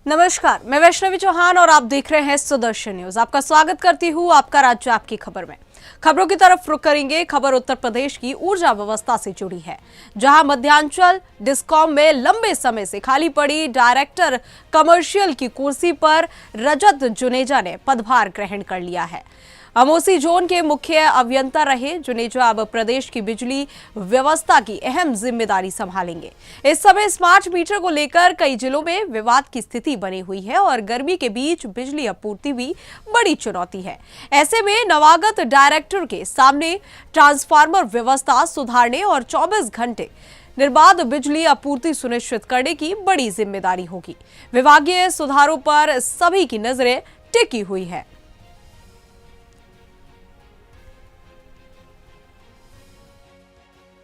नमस्कार, मैं वैष्णवी चौहान और आप देख रहे हैं सुदर्शन न्यूज। आपका स्वागत करती हूँ आपका राज्य आपकी खबर में। खबरों की तरफ रुख करेंगे। खबर उत्तर प्रदेश की ऊर्जा व्यवस्था से जुड़ी है, जहां मध्यांचल डिस्कॉम में लंबे समय से खाली पड़ी डायरेक्टर कमर्शियल की कुर्सी पर रजत जुनेजा ने पदभार ग्रहण कर लिया है। अमोसी जोन के मुख्य अभियंता रहे जुनेजा अब प्रदेश की बिजली व्यवस्था की अहम जिम्मेदारी संभालेंगे। इस समय स्मार्ट मीटर को लेकर कई जिलों में विवाद की स्थिति बनी हुई है और गर्मी के बीच बिजली आपूर्ति भी बड़ी चुनौती है। ऐसे में नवागत डायरेक्टर के सामने ट्रांसफार्मर व्यवस्था सुधारने और 24 घंटे निर्बाध बिजली आपूर्ति सुनिश्चित करने की बड़ी जिम्मेदारी होगी। विभागीय सुधारों पर सभी की नजरें टिकी हुई है।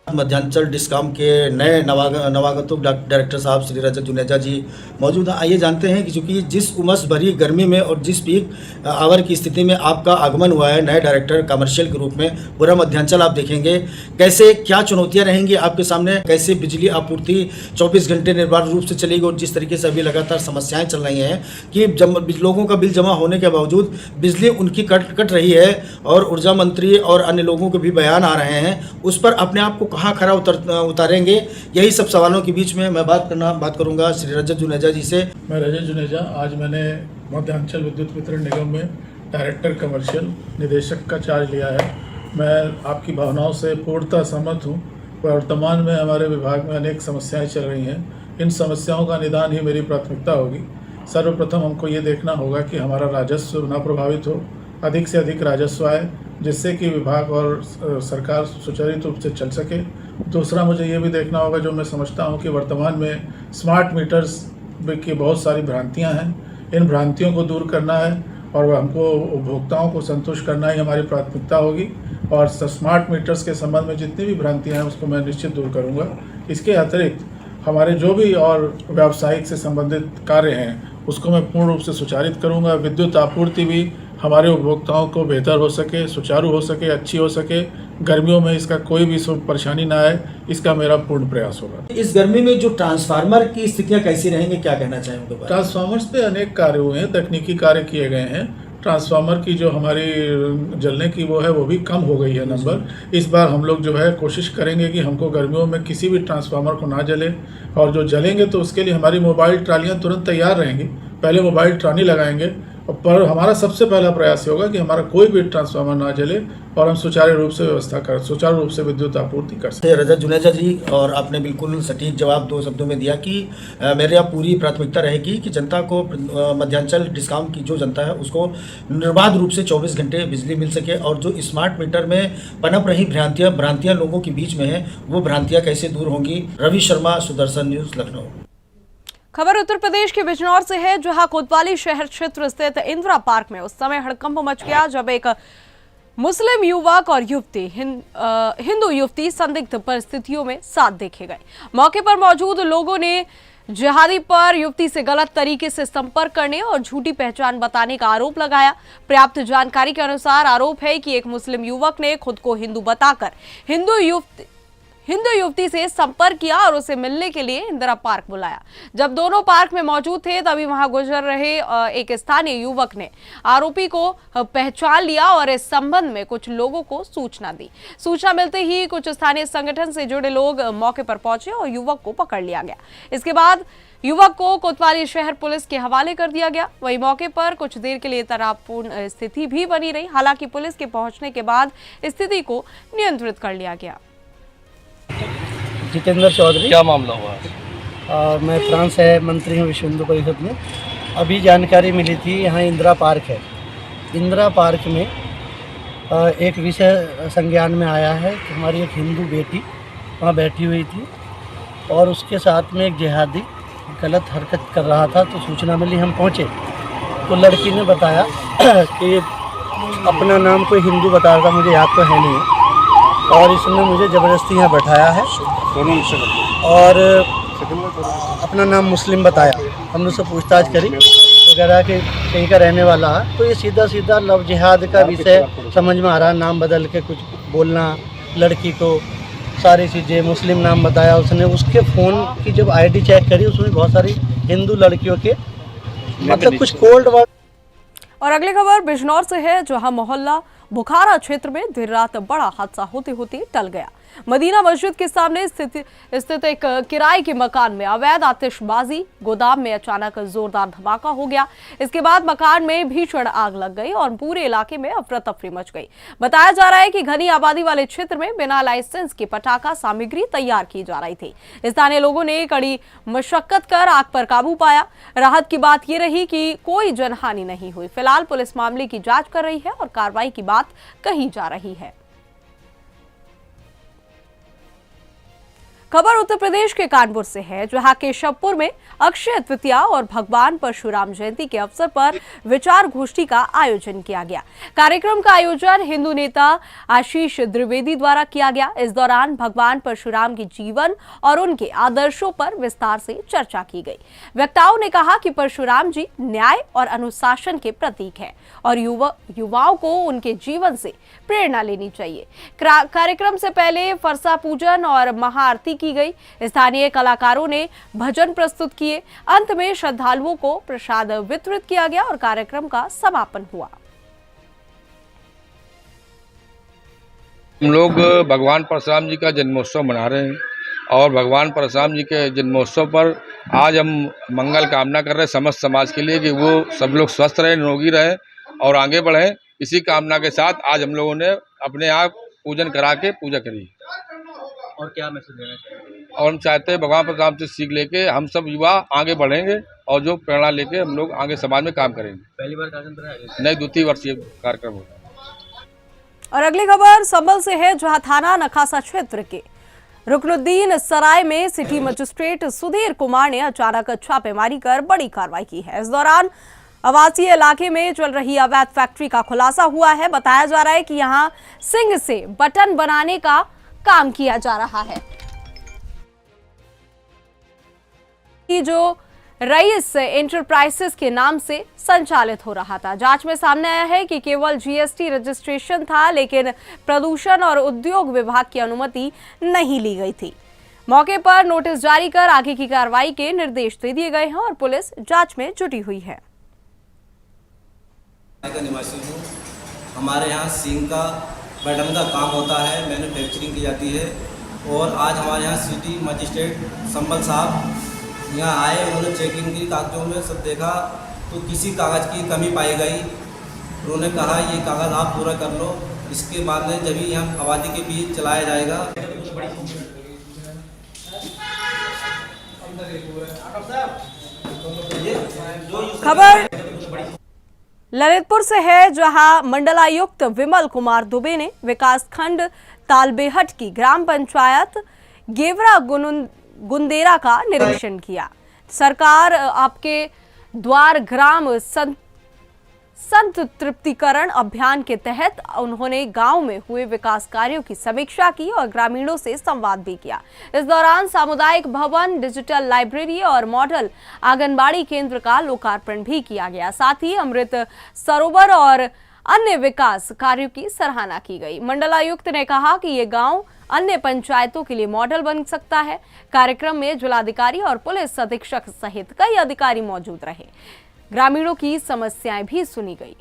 मध्यांचल डिस्कॉम के नए नवागतों डायरेक्टर साहब श्री रजत जुनेजा जी मौजूद हैं। आइए जानते हैं कि चूंकि जिस उमस भरी गर्मी में और जिस पीक आवर की स्थिति में आपका आगमन हुआ है नए डायरेक्टर कमर्शियल के रूप में, पूरा मध्यांचल आप देखेंगे, कैसे क्या चुनौतियां रहेंगी आपके सामने, कैसे बिजली आपूर्ति 24 घंटे निर्बाध रूप से चलेगी और जिस तरीके से अभी लगातार समस्याएं चल रही हैं कि लोगों का बिल जमा होने के बावजूद बिजली उनकी कट रही है और ऊर्जा मंत्री और अन्य लोगों के भी बयान आ रहे हैं, उस पर अपने आप को कहाँ खरा उतारेंगे, यही सब सवालों के बीच में मैं बात करूंगा श्री रजत जुनेजा जी से। मैं रजत जुनेजा, आज मैंने मध्यांचल विद्युत वितरण निगम में डायरेक्टर कमर्शियल निदेशक का चार्ज लिया है। मैं आपकी भावनाओं से पूर्णतः सहमत हूँ। वर्तमान में हमारे विभाग में अनेक समस्याएं चल रही हैं। इन समस्याओं का निदान ही मेरी प्राथमिकता होगी। सर्वप्रथम हमको ये देखना होगा कि हमारा राजस्व न प्रभावित हो, अधिक से अधिक राजस्व आए, जिससे कि विभाग और सरकार सुचारू रूप से चल सके। दूसरा, मुझे ये भी देखना होगा, जो मैं समझता हूँ कि वर्तमान में स्मार्ट मीटर्स की बहुत सारी भ्रांतियाँ हैं, इन भ्रांतियों को दूर करना है और हमको उपभोक्ताओं को संतुष्ट करना ही हमारी प्राथमिकता होगी। और स्मार्ट मीटर्स के संबंध में जितनी भी भ्रांतियाँ हैं उसको मैं निश्चित दूर करूँगा। इसके अतिरिक्त हमारे जो भी और व्यावसायिक से संबंधित कार्य हैं उसको मैं पूर्ण रूप से सुचारित करूँगा। विद्युत आपूर्ति भी हमारे उपभोक्ताओं को बेहतर हो सके, सुचारू हो सके, अच्छी हो सके, गर्मियों में इसका कोई भी परेशानी ना आए, इसका मेरा पूर्ण प्रयास होगा। इस गर्मी में जो ट्रांसफार्मर की स्थितियां कैसी रहेंगी, क्या कहना चाहेंगे? ट्रांसफार्मर्स पे अनेक कार्य हुए हैं, तकनीकी कार्य किए गए हैं। ट्रांसफार्मर की जो हमारी जलने की वो भी कम हो गई है नंबर। इस बार हम लोग जो है कोशिश करेंगे कि हमको गर्मियों में किसी भी ट्रांसफार्मर को ना जले, और जो जलेंगे तो उसके लिए हमारी मोबाइल ट्रालियाँ तुरंत तैयार रहेंगी। पहले मोबाइल ट्राली लगाएंगे, पर हमारा सबसे पहला प्रयास होगा कि हमारा कोई भी ट्रांसफार्मर ना जले और हम सुचारू रूप से विद्युत आपूर्ति कर सकें। रजत जुनेजा जी, और आपने बिल्कुल सटीक जवाब 2 शब्दों में दिया कि मेरी आप पूरी प्राथमिकता रहेगी कि जनता को मध्यांचल डिस्कॉम की जो जनता है उसको निर्बाध रूप से 24 घंटे बिजली मिल सके, और जो स्मार्ट मीटर में पनप रही भ्रांतियाँ लोगों के बीच में है वो भ्रांतियाँ कैसे दूर होंगी। रवि शर्मा, सुदर्शन न्यूज़, लखनऊ। खबर उत्तर प्रदेश के बिजनौर से है, जहां कोतवाली शहर क्षेत्र स्थित इंदिरा पार्क में उस समय हड़कंप मच गया जब एक मुस्लिम युवक और युवती हिंदू युवती संदिग्ध परिस्थितियों में साथ देखे गए। मौके पर मौजूद लोगों ने जिहादी पर युवती से गलत तरीके से संपर्क करने और झूठी पहचान बताने का आरोप लगाया। प्राप्त जानकारी के अनुसार आरोप है कि एक मुस्लिम युवक ने खुद को हिंदू बताकर हिंदू युवती से संपर्क किया और उसे मिलने के लिए इंदिरा पार्क बुलाया। जब दोनों पार्क में मौजूद थे तभी वहां गुजर रहे एक स्थानीय युवक ने आरोपी को पहचान लिया और इस संबंध में कुछ लोगों को सूचना दी। सूचना मिलते ही कुछ स्थानीय संगठन से जुड़े लोग मौके पर पहुंचे और युवक को पकड़ लिया गया। इसके बाद युवक को कोतवाली शहर पुलिस के हवाले कर दिया गया। वहीं मौके पर कुछ देर के लिए तनावपूर्ण स्थिति भी बनी रही। हालांकि पुलिस के पहुंचने के बाद स्थिति को नियंत्रित कर लिया गया। जितेंद्र चौधरी। क्या मामला हुआ? मैं फ्रांस है मंत्री हूँ विश्व हिंदू परिषद में। अभी जानकारी मिली थी यहाँ इंदिरा पार्क है। इंदिरा पार्क में एक विषय संज्ञान में आया है कि हमारी एक हिंदू बेटी वहाँ बैठी हुई थी और उसके साथ में एक जिहादी गलत हरकत कर रहा था। तो सूचना मिली, हम पहुँचे तो लड़की ने बताया कि अपना नाम कोई हिंदू बता रहा था, मुझे याद तो है नहीं, और इसने मुझे ज़बरदस्ती यहाँ बैठाया है और अपना नाम मुस्लिम बताया। हमने उससे पूछताछ करी वगैरह कि कहीं का रहने वाला है, तो ये सीधा लव जिहाद का विषय समझ में आ रहा है। नाम बदल के कुछ बोलना, लड़की को सारी चीज़ें, मुस्लिम नाम बताया उसने। उसके फ़ोन की जब आईडी चेक करी उसमें बहुत सारी हिंदू लड़कियों के मतलब कुछ कोल्ड वाटर। और अगली खबर बिजनौर से है, जहां मोहल्ला बुखारा क्षेत्र में देर रात बड़ा हादसा होते होते टल गया। मदीना मस्जिद के सामने स्थित एक किराए के मकान में अवैध आतिशबाजी गोदाम में अचानक जोरदार धमाका हो गया। इसके बाद मकान में भीषण आग लग गई और पूरे इलाके में अफरा तफरी मच गई। बताया जा रहा है कि घनी आबादी वाले क्षेत्र में बिना लाइसेंस के पटाखा सामग्री तैयार की जा रही थी। स्थानीय लोगों ने कड़ी मशक्कत कर आग पर काबू पाया। राहत की बात यह रही कि कोई जनहानि नहीं हुई। फिलहाल पुलिस मामले की जांच कर रही है और कार्रवाई की बात कही जा रही है। खबर उत्तर प्रदेश के कानपुर से है, जहां केशवपुर में अक्षय तृतीया और भगवान परशुराम जयंती के अवसर पर विचार गोष्ठी का आयोजन किया गया। कार्यक्रम का आयोजन हिंदू नेता आशीष द्विवेदी द्वारा किया गया। इस दौरान भगवान परशुराम के जीवन और उनके आदर्शों पर विस्तार से चर्चा की गई। वक्ताओं ने कहा कि परशुराम जी न्याय और अनुशासन के प्रतीक है और युवाओं को उनके जीवन से प्रेरणा लेनी चाहिए। कार्यक्रम से पहले फरसा पूजन और महाआरती की गई। स्थानीय कलाकारों ने भजन प्रस्तुत किए। अंत में श्रद्धालुओं को प्रसाद वितरित किया गया और कार्यक्रम का समापन हुआ। हम लोग भगवान परशुराम जी का जन्मोत्सव मना रहे हैं और भगवान परशुराम जी के जन्मोत्सव पर आज हम मंगल कामना कर रहे हैं समस्त समाज के लिए कि वो सब लोग स्वस्थ रहें, निरोगी रहें और आगे बढ़ें। इसी कामना के साथ आज हम लोगों ने अपने आप पूजन करा के पूजा करी। और क्या मैसेज देना चाहिए? और हम चाहते हैं भगवान परशुराम से सीख लेके हम सब युवा आगे बढ़ेंगे और जो प्रेरणा लेके हम लोग आगे समाज में काम करेंगे। पहली बार कार्यक्रम नहीं, द्वितीय वर्षीय कार्यक्रम होगा। और अगली खबर संभल से है, जहां थाना नखासा क्षेत्र के रुकनुद्दीन सराय में सिटी मजिस्ट्रेट सुधीर कुमार ने अचानक छापेमारी कर बड़ी कार्रवाई की है। इस दौरान आवासीय इलाके में चल रही अवैध फैक्ट्री का खुलासा हुआ है। बताया जा रहा है कि यहां सिंग से बटन बनाने का काम किया जा रहा है। कि जो रईस एंटरप्राइजेस के नाम से संचालित हो रहा था। जांच में सामने आया है कि केवल जीएसटी रजिस्ट्रेशन था, लेकिन प्रदूषण और उद्योग विभाग की अनुमति नहीं ली गई थी। मौके पर नोटिस जारी कर आगे की कार्रवाई के निर्देश दे दिए गए हैं और पुलिस जांच में जुटी हुई है। का निवासी हूँ। हमारे यहाँ सिंग का बटन का काम होता है, मैन्युफैक्चरिंग की जाती है। और आज हमारे यहाँ सिटी मजिस्ट्रेट संभल साहब यहाँ आए, उन्होंने चेकिंग की, कागजों में सब देखा तो किसी कागज़ की कमी पाई गई। उन्होंने कहा ये कागज़ आप पूरा कर लो, इसके बाद में जब यहाँ आबादी के बीच चलाया जाएगा। खबर ललितपुर से है, जहां मंडलायुक्त विमल कुमार दुबे ने विकासखंड तालबेहट की ग्राम पंचायत गेवरा गुंदेरा का निरीक्षण किया। सरकार आपके द्वार ग्राम संत तृप्तिकरण अभियान के तहत उन्होंने गांव में हुए विकास कार्यों की समीक्षा की और ग्रामीणों से संवाद भी किया। इस दौरान सामुदायिक भवन, डिजिटल लाइब्रेरी और मॉडल आंगनबाड़ी केंद्र का लोकार्पण भी किया गया। साथ ही अमृत सरोवर और अन्य विकास कार्यों की सराहना की गई। मंडलायुक्त ने कहा कि ये गांव अन्य पंचायतों के लिए मॉडल बन सकता है। कार्यक्रम में जिलाधिकारी और पुलिस अधीक्षक सहित कई अधिकारी मौजूद रहे। ग्रामीणों की समस्याएं भी सुनी गई।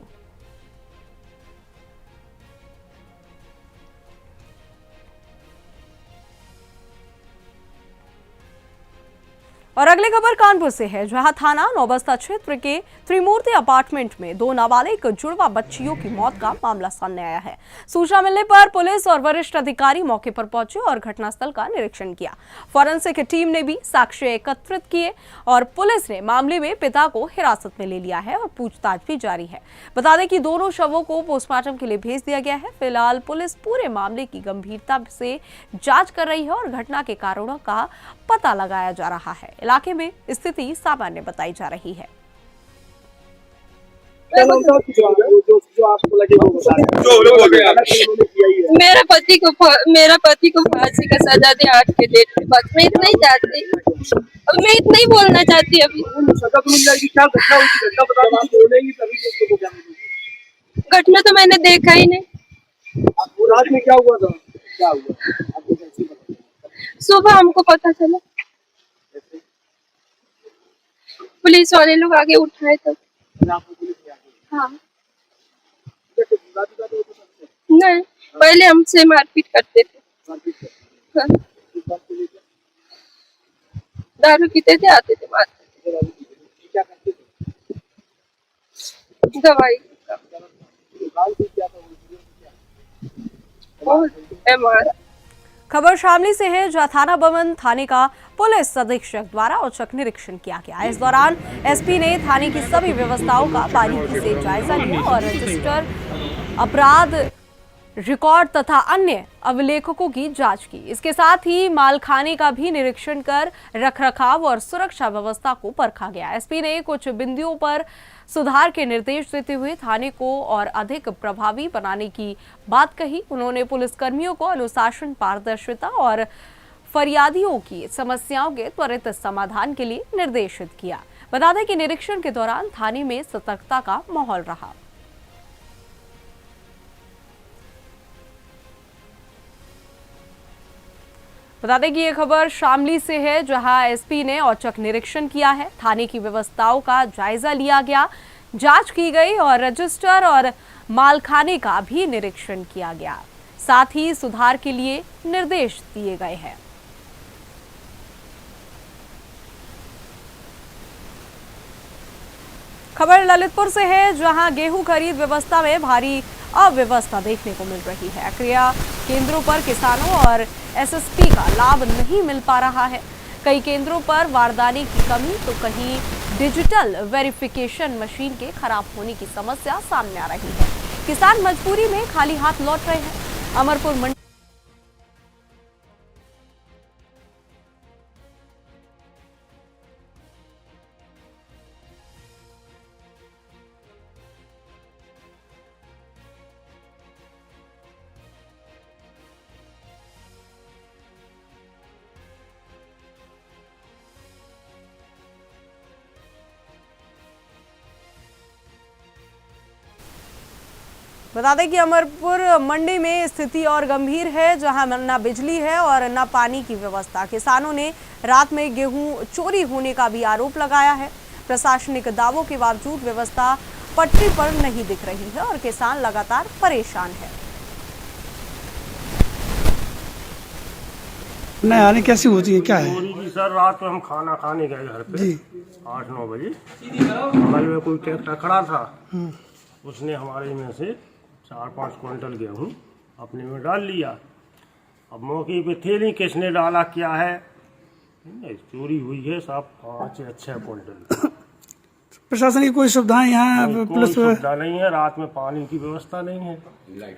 और अगली खबर कानपुर से है, जहां थाना नौबस्ता क्षेत्र के त्रिमूर्ति अपार्टमेंट में 2 नाबालिग जुड़वा बच्चियों की मौत का मामला सामने आया है। सूचना मिलने पर पुलिस और वरिष्ठ अधिकारी मौके पर पहुंचे और घटनास्थल का निरीक्षण किया। फॉरेंसिक टीम ने भी साक्ष्य एकत्रित किए और पुलिस ने मामले में पिता को हिरासत में ले लिया है और पूछताछ भी जारी है। बता दें कि दोनों शवों को पोस्टमार्टम के लिए भेज दिया गया है। फिलहाल पुलिस पूरे मामले की गंभीरता से जांच कर रही है और घटना के कारणों का पता लगाया जा रहा है। इलाके में स्थिति सामान्य बताई जा रही है। मेरा पति को फांसी का सजा दे 8 के डेट के बाद। मैं इतना ही चाहती, अब मैं इतना ही बोलना चाहती। अभी घटना तो मैंने देखा ही नहीं। रात में क्या हुआ था? क्या हुआ? सुबह हमको पता चला, पुलिस वाले लोग आगे उठाए तब। हाँ नहीं, पहले हमसे मारपीट करते थे। हाँ। दारू पीते थे, आते थे, मारते थे। दवाई MR। खबर शामली से है, जहां थाना बमन थाने का पुलिस अधीक्षक द्वारा औचक निरीक्षण किया गया। इस दौरान एसपी ने थाने की सभी व्यवस्थाओं का बारीकी से जायजा लिया और रजिस्टर, अपराध रिकॉर्ड तथा अन्य अभिलेखों की जांच की। इसके साथ ही मालखाने का भी निरीक्षण कर रखरखाव और सुरक्षा व्यवस्था को परखा गया। एसपी ने कुछ बिंदुओं पर सुधार के निर्देश देते हुए थाने को और अधिक प्रभावी बनाने की बात कही। उन्होंने पुलिसकर्मियों को अनुशासन, पारदर्शिता और फरियादियों की समस्याओं के त्वरित समाधान के लिए निर्देशित किया। बता दें कि निरीक्षण के दौरान थाने में सतर्कता का माहौल रहा। बता दें कि ये खबर शामली से है, जहां एसपी ने औचक निरीक्षण किया है। थाने की व्यवस्थाओं का जायजा लिया गया, जांच की गई और रजिस्टर और मालखाने का भी निरीक्षण किया गया। साथ ही सुधार के लिए निर्देश दिए गए हैं। खबर ललितपुर से है, जहां गेहूं खरीद व्यवस्था में भारी अव्यवस्था देखने को मिल रही है। क्रय केंद्रों पर किसानों और एसएसपी का लाभ नहीं मिल पा रहा है। कई केंद्रों पर बारदाने की कमी तो कहीं डिजिटल वेरिफिकेशन मशीन के खराब होने की समस्या सामने आ रही है। किसान मजबूरी में खाली हाथ लौट रहे हैं। अमरपुर मंडी बता दें कि अमरपुर मंडी में स्थिति और गंभीर है, जहां न बिजली है और न पानी की व्यवस्था। किसानों ने रात में गेहूं चोरी होने का भी आरोप लगाया है। प्रशासनिक दावों के बावजूद व्यवस्था पटरी पर नहीं दिख रही है और किसान लगातार परेशान है। नहीं आने कैसी होती है, क्या है? जी सर, रात में हम खाना खाने गए घर पे 8-9 बजे। हमारे में कोई ट्रैक्टर खड़ा था, उसने हमारे में से 4-5 क्विंटल गेहूँ अपने में डाल लिया। अब मौके पे थे नहीं, किसने डाला क्या है, चोरी हुई है साहब 5 या 6 क्विंटल। प्रशासन की कोई सुविधाएं यहाँ कोई सुविधा नहीं है। रात में पानी की व्यवस्था नहीं है,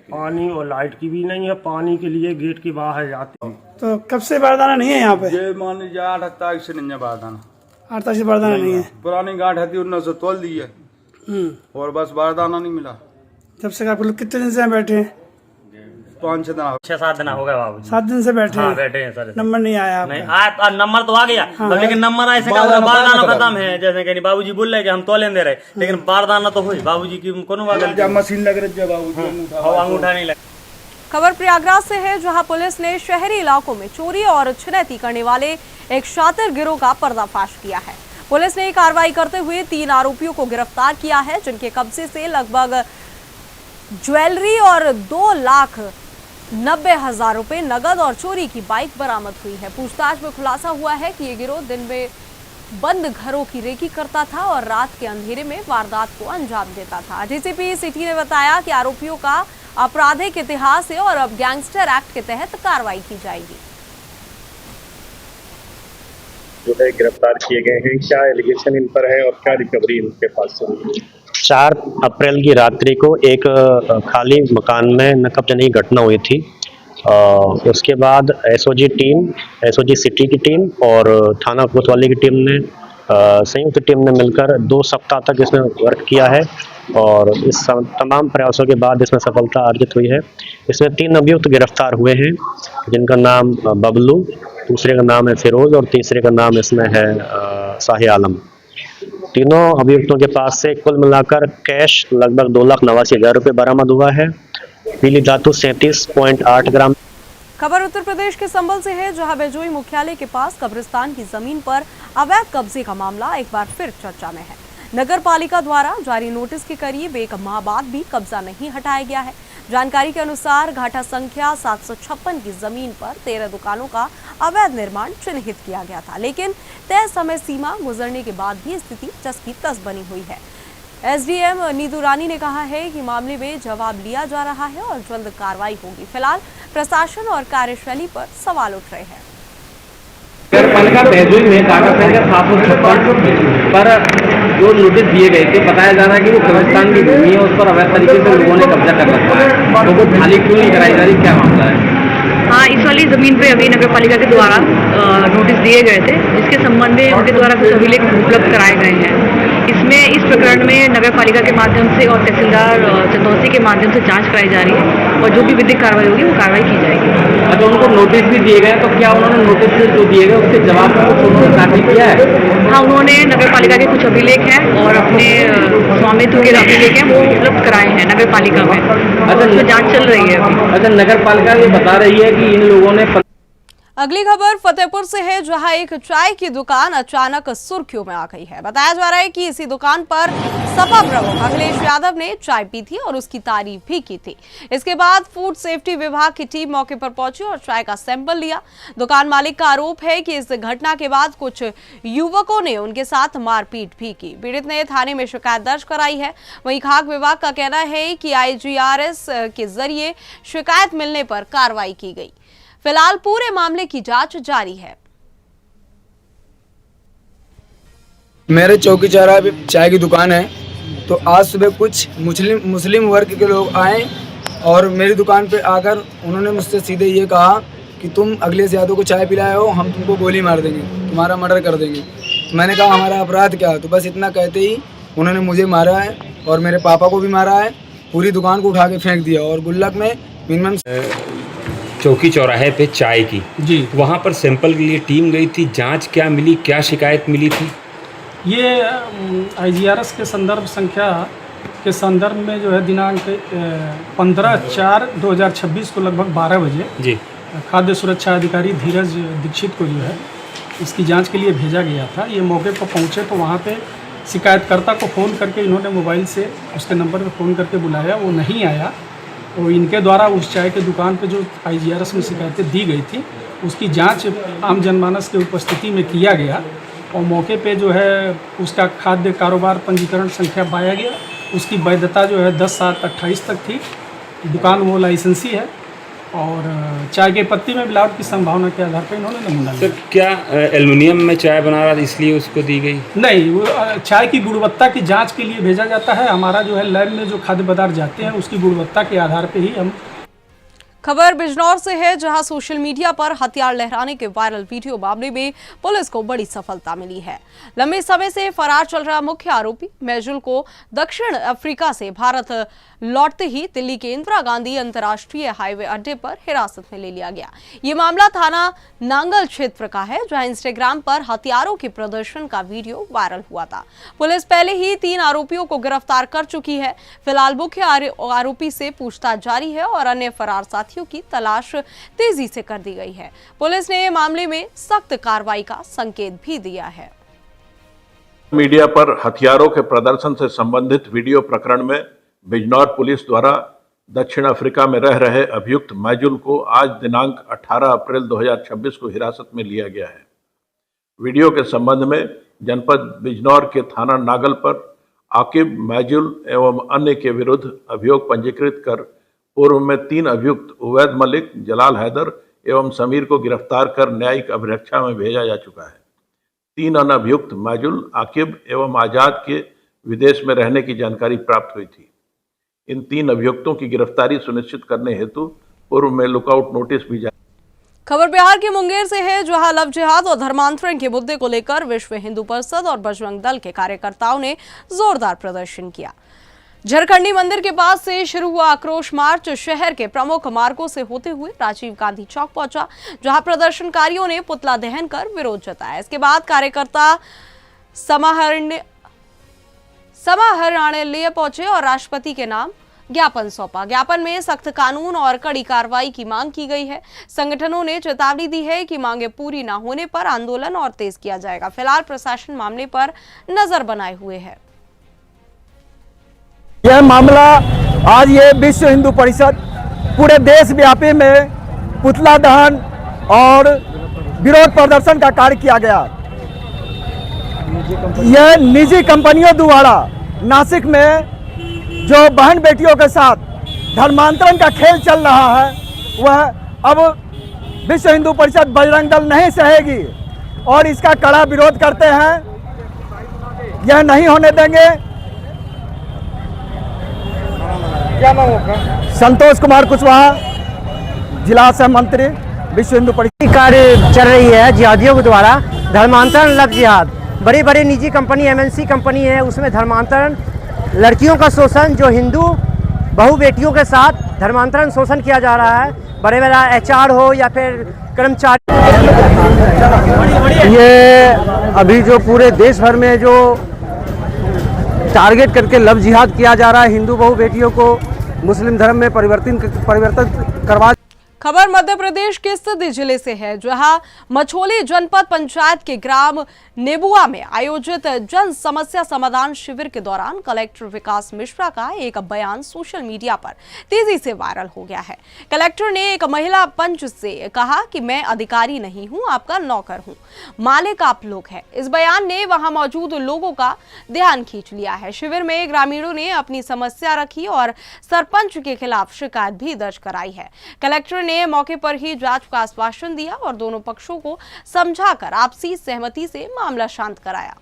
पानी और लाइट की भी नहीं है। पानी के लिए गेट के बाहर जाते। तो कब से बारदाना नहीं है यहाँ पे? ये मान लीजिए 8 तारीख से नहीं है बारदाना। 8 तारीख से बारदाना नहीं है। पुरानी गांठ है, उन्होंने से तोल दी है और बस बारदाना नहीं मिला। जब से आप लोग कितने दिन से बैठे हैं? 5-6 दिन, 6-7 दिन हो गए बाबू। 7 दिन से बैठे हैं? बैठे हैं सर। नंबर नहीं आया आपका? नहीं आया, नंबर तो आ गया। लेकिन नंबर ऐसे बारदाना खत्म है। जैसे कि बाबूजी बोल रहे कि हम तोले दे रहे, लेकिन बारदाना तो हुई। बाबूजी की कोनो मशीन लग रही है, बाबूजी अंगूठा नहीं लगा। खबर प्रयागराज से है, जहां पुलिस ने शहरी इलाकों में चोरी और छिनैती करने वाले एक शातिर गिरोह का पर्दाफाश किया है। पुलिस ने कार्रवाई करते हुए 3 आरोपियों को गिरफ्तार किया है, जिनके कब्जे से लगभग ज्वेलरी और 2,90,000 रुपए नगद और चोरी की बाइक बरामद हुई है। पूछताछ में खुलासा हुआ है कि ये गिरोह दिन में बंद घरों की रेकी करता था और रात के अंधेरे में वारदात को अंजाम देता था। डीसीपी सिटी ने बताया कि आरोपियों का आपराधिक इतिहास है और अब गैंगस्टर एक्ट के तहत कार्रवाई की जाएगी। जो है गिरफ्तार किए गए हैं, क्या एलिगेशन इन पर है और क्या रिकवरी इनके पास से? 4 अप्रैल की रात्रि को एक खाली मकान में नकब जनी की घटना हुई थी। उसके बाद एसओजी सिटी की टीम और थाना कोतवाली की टीम ने संयुक्त टीम ने मिलकर 2 सप्ताह तक इसमें वर्क किया है और इस तमाम प्रयासों के बाद इसमें सफलता अर्जित हुई है। इसमें 3 अभियुक्त गिरफ्तार हुए हैं, जिनका नाम बबलू, दूसरे का नाम है फिरोज और तीसरे का नाम इसमें है शाही आलम। तीनों अभियुक्तों के पास से कुल मिलाकर कैश लगभग 2,89,000 रुपये बरामद हुआ है। पीली धातु 37.8 ग्राम। खबर उत्तर प्रदेश के संभल से है, जहां बेजोई मुख्यालय के पास कब्रिस्तान की जमीन पर अवैध कब्जे का मामला एक बार फिर चर्चा में है। नगर पालिका द्वारा जारी नोटिस के करीब 1 माह बाद भी कब्जा नहीं हटाया गया है। जानकारी के अनुसार घाटा संख्या 756 की जमीन पर 13 दुकानों का अवैध निर्माण चिन्हित किया गया था, लेकिन तय समय सीमा गुजरने के बाद भी स्थिति जस की तस बनी हुई है। एसडीएम नीतू रानी ने कहा है कि मामले में जवाब लिया जा रहा है और जल्द कार्रवाई होगी। फिलहाल प्रशासन और कार्यशैली पर सवाल उठ रहे हैं। नगर पालिका बेजोई में घाटा संख्या 756 पर जो नोटिस दिए गए थे, बताया जा रहा है कि वो कब्रिस्तान की भूमि है, उस पर अवैध तरीके से लोगों ने कब्जा कर रखा है, तो वो खाली क्यों नहीं कराई जा रही, क्या मामला है? हाँ, इस वाली जमीन पे अभी नगर पालिका के द्वारा नोटिस दिए गए थे, जिसके संबंध में उनके द्वारा कुछ अभिलेख उपलब्ध कराए गए हैं। इसमें इस प्रकरण में नगर पालिका के माध्यम से और तहसीलदार चंदौसी के माध्यम से जांच कराई जा रही है और जो भी विधिक कार्रवाई होगी वो कार्रवाई की जाएगी। अच्छा, उनको नोटिस भी दिए गए, तो क्या उन्होंने नोटिस जो दिए गए उसके जवाब में कुछ उन्होंने दाखिल किया है? हाँ, उन्होंने नगर पालिका के कुछ अभिलेख हैं और अपने स्वामित्व के अभिलेख हैं वो उपलब्ध कराए हैं नगर पालिका में। अच्छा, उसमें जाँच चल रही है अभी। अच्छा, नगर पालिका ये बता रही है कि इन लोगों ने। अगली खबर फतेहपुर से है, जहां एक चाय की दुकान अचानक सुर्खियों में आ गई है। बताया जा रहा है कि इसी दुकान पर सपा प्रमुख अखिलेश यादव ने चाय पी थी और उसकी तारीफ भी की थी। इसके बाद फूड सेफ्टी विभाग की टीम मौके पर पहुंची और चाय का सैंपल लिया। दुकान मालिक का आरोप है कि इस घटना के बाद कुछ युवकों ने उनके साथ मारपीट भी की। पीड़ित ने थाने में शिकायत दर्ज कराई है। वहीं खाद्य विभाग का कहना है कि IGRS के जरिए शिकायत मिलने पर कार्रवाई की गई। फिलहाल पूरे मामले की जांच जारी है। मेरे चौकी चौराहे पे चाय की दुकान है, तो आज सुबह कुछ मुस्लिम वर्ग के लोग आए और मेरी दुकान पे आकर उन्होंने मुझसे सीधे ये कहा कि तुम अखिलेश यादव को चाय पिलाए हो, हम तुमको गोली मार देंगे, तुम्हारा मर्डर कर देंगे। तो मैंने कहा हमारा अपराध क्या है? तो बस इतना कहते ही उन्होंने मुझे मारा है और मेरे पापा को भी मारा है, पूरी दुकान को उठा के फेंक दिया और गुल्लक में मिनिमम। चौकी चौराहे पे चाय की जी, वहाँ पर सैंपल के लिए टीम गई थी, जांच क्या मिली, क्या शिकायत मिली थी? ये IGRS के संदर्भ संख्या के संदर्भ में जो है दिनांक 15/4/2026 को लगभग 12 बजे जी खाद्य सुरक्षा अधिकारी धीरज दीक्षित को जो है इसकी जांच के लिए भेजा गया था। ये मौके पर पहुँचे तो वहाँ पे शिकायतकर्ता को फ़ोन करके इन्होंने मोबाइल से उसके नंबर पर फ़ोन करके बुलाया, वो नहीं आया और इनके द्वारा उस चाय के दुकान पे जो IGRS में शिकायतें दी गई थी उसकी जांच आम जनमानस के उपस्थिति में किया गया और मौके पे जो है उसका खाद्य कारोबार पंजीकरण संख्या पाया गया। उसकी वैधता जो है 10/7/28 तक थी। दुकान वो लाइसेंसी है और चाय के पत्ती में मिलावट की संभावना के आधार पर इन्होंने नमूना लिया। सर, क्या एल्युमिनियम में चाय बना रहा था इसलिए उसको दी गई? नहीं, वो चाय की गुणवत्ता की जांच के लिए भेजा जाता है। हमारा जो है लैब में जो खाद्य पदार्थ जाते हैं उसकी गुणवत्ता के आधार पर ही हम। खबर बिजनौर से है, जहां सोशल मीडिया पर हथियार लहराने के वायरल वीडियो मामले में पुलिस को बड़ी सफलता मिली है। लंबे समय से फरार चल रहा मुख्य आरोपी मेजुल को दक्षिण अफ्रीका से भारत लौटते ही दिल्ली के इंदिरा गांधी अंतर्राष्ट्रीय हाईवे अड्डे पर हिरासत में ले लिया गया। ये मामला थाना नांगल क्षेत्र का है, जहां इंस्टाग्राम पर हथियारों के प्रदर्शन का वीडियो वायरल हुआ था। पुलिस पहले ही 3 आरोपियों को गिरफ्तार कर चुकी है। फिलहाल मुख्य आरोपी से पूछताछ जारी है और अन्य फरार साथियों की तलाश तेजी से कर दी गई है। पुलिस ने मामले में सख्त कार्रवाई का संकेत भी दिया है। मीडिया पर हथियारों के प्रदर्शन से संबंधित वीडियो प्रकरण में बिजनौर पुलिस द्वारा दक्षिण अफ्रीका में रह रहे अभियुक्त मैजुल को आज दिनांक 18 अप्रैल 2026 को हिरासत में लिया गया है। वीडियो के संबंध में जनपद बिजनौर के थाना नागल पर आकिब, मैजुल एवं अन्य के विरुद्ध अभियोग पंजीकृत कर पूर्व में 3 अभियुक्त उवैद मलिक, जलाल हैदर एवं समीर को गिरफ्तार कर न्यायिक अभिरक्षा में भेजा जा चुका है। 3 अन्य अभियुक्त मैजुल, आकिब एवं आजाद के विदेश में रहने की जानकारी प्राप्त हुई थी। इन 3 अभियुक्तों की गिरफ्तारी सुनिश्चित करने हेतु पूर्व में लुकआउट नोटिस भी जारी। खबर बिहार के मुंगेर से है, जहां लव जिहाद और धर्मांतरण के मुद्दे को लेकर विश्व हिंदू परिषद और बजरंग दल के कार्यकर्ताओं ने जोरदार प्रदर्शन किया। झारखंडी मंदिर के पास से शुरू हुआ आक्रोश मार्च शहर के प्रमुख मार्गों से होते हुए राजीव गांधी चौक पहुंचा, जहां प्रदर्शनकारियों ने पुतला दहन कर विरोध जताया। इसके बाद कार्यकर्ता समाहरणालय पहुंचे और राष्ट्रपति के नाम ज्ञापन सौंपा। ज्ञापन में सख्त कानून और कड़ी कार्रवाई की मांग की गई है। संगठनों ने चेतावनी दी है कि मांगे पूरी न होने पर आंदोलन और तेज किया जाएगा। फिलहाल प्रशासन मामले पर नजर बनाए हुए है। यह मामला आज ये विश्व हिंदू परिषद पूरे देश व्यापी में पुतला दहन और विरोध प्रदर्शन का कार्य किया गया। यह निजी कंपनियों द्वारा नासिक में जो बहन बेटियों के साथ धर्मांतरण का खेल चल रहा है, वह अब विश्व हिंदू परिषद बजरंग दल नहीं सहेगी और इसका कड़ा विरोध करते हैं। यह नहीं होने देंगे। क्या नाम होगा? संतोष कुमार कुशवाहा, जिला सह मंत्री, विश्व हिंदू परिषद। कार्य चल रही है जिहादियों के द्वारा धर्मांतरण, लव जिहाद। बड़ी बड़ी निजी कंपनी MNC कंपनी है, उसमें धर्मांतरण, लड़कियों का शोषण, जो हिंदू बहु बेटियों के साथ धर्मांतरण शोषण किया जा रहा है। बड़े बड़ा HR हो या फिर कर्मचारी। ये अभी जो पूरे देश भर में जो टारगेट करके लव जिहाद किया जा रहा है, हिंदू बहु बेटियों को मुस्लिम धर्म में परिवर्तन करवा। खबर मध्य प्रदेश के सिद्धि जिले से है, जहां मछोली जनपद पंचायत के ग्राम नेबुआ में आयोजित जन समस्या समाधान शिविर के दौरान कलेक्टर विकास मिश्रा का एक बयान सोशल मीडिया पर तेजी से वायरल हो गया है। कलेक्टर ने एक महिला पंच से कहा कि मैं अधिकारी नहीं हूं, आपका नौकर हूं, मालिक आप लोग हैं। इस बयान ने वहां मौजूद लोगों का ध्यान खींच लिया है। शिविर में ग्रामीणों ने अपनी समस्या रखी और सरपंच के खिलाफ शिकायत भी दर्ज कराई है। कलेक्टर ने मौके पर ही जांच का आश्वासन दिया और दोनों पक्षों को समझाकर आपसी सहमति से मामला शांत कराया।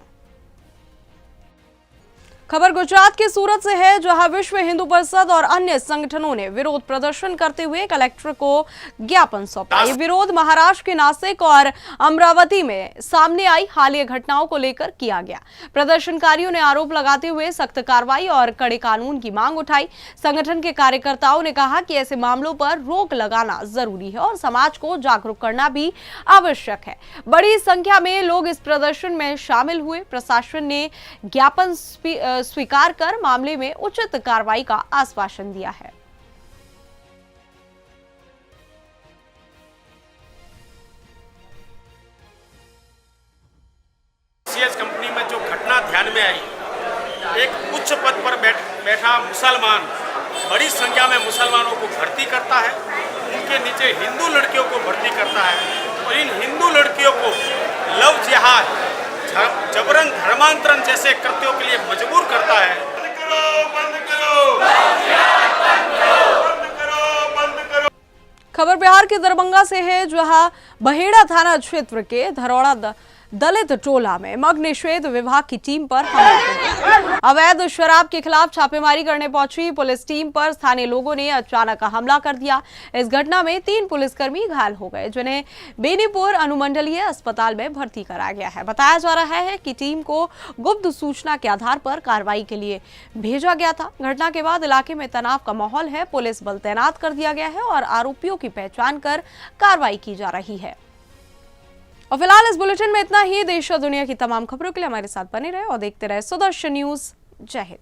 खबर गुजरात के सूरत से है, जहां विश्व हिंदू परिषद और अन्य संगठनों ने विरोध प्रदर्शन करते हुए कलेक्टर को ज्ञापन सौंपा। ये विरोध महाराष्ट्र के नासिक और अमरावती में सामने आई हालिया घटनाओं को लेकर किया गया। प्रदर्शनकारियों ने आरोप लगाते हुए सख्त कार्रवाई और कड़े कानून की मांग उठाई। संगठन के कार्यकर्ताओं ने कहा कि ऐसे मामलों पर रोक लगाना जरूरी है और समाज को जागरूक करना भी आवश्यक है। बड़ी संख्या में लोग इस प्रदर्शन में शामिल हुए। प्रशासन ने ज्ञापन स्वीकार कर मामले में उचित कार्रवाई का आश्वासन दिया है। सीएस कंपनी में जो घटना ध्यान में आई, एक उच्च पद पर बैठा मुसलमान बड़ी संख्या में मुसलमानों को भर्ती करता है, उनके नीचे हिंदू लड़कियों को भर्ती करता है और इन हिंदू लड़कियों को लव जिहाद, जबरन धर्मांतरण जैसे कृत्यों के लिए मजबूर करता है। बंद करो, बंद करो। खबर बिहार के दरभंगा से है, जहां बहेड़ा थाना क्षेत्र के धरौड़ा दलित टोला में मद्य निषेध विभाग की टीम पर हमला किया। अवैध शराब के खिलाफ छापेमारी करने पहुंची पुलिस टीम पर स्थानीय लोगों ने अचानक हमला कर दिया। इस घटना में 3 पुलिसकर्मी घायल हो गए, जिन्हें बेनीपुर अनुमंडलीय अस्पताल में भर्ती कराया गया है। बताया जा रहा है कि टीम को गुप्त सूचना के आधार पर कार्रवाई के लिए भेजा गया था। घटना के बाद इलाके में तनाव का माहौल है। पुलिस बल तैनात कर दिया गया है और आरोपियों की पहचान कर कार्रवाई की जा रही है। और फिलहाल इस बुलेटिन में इतना ही। देश और दुनिया की तमाम खबरों के लिए हमारे साथ बने रहे और देखते रहे सुदर्शन न्यूज। जय हिंद।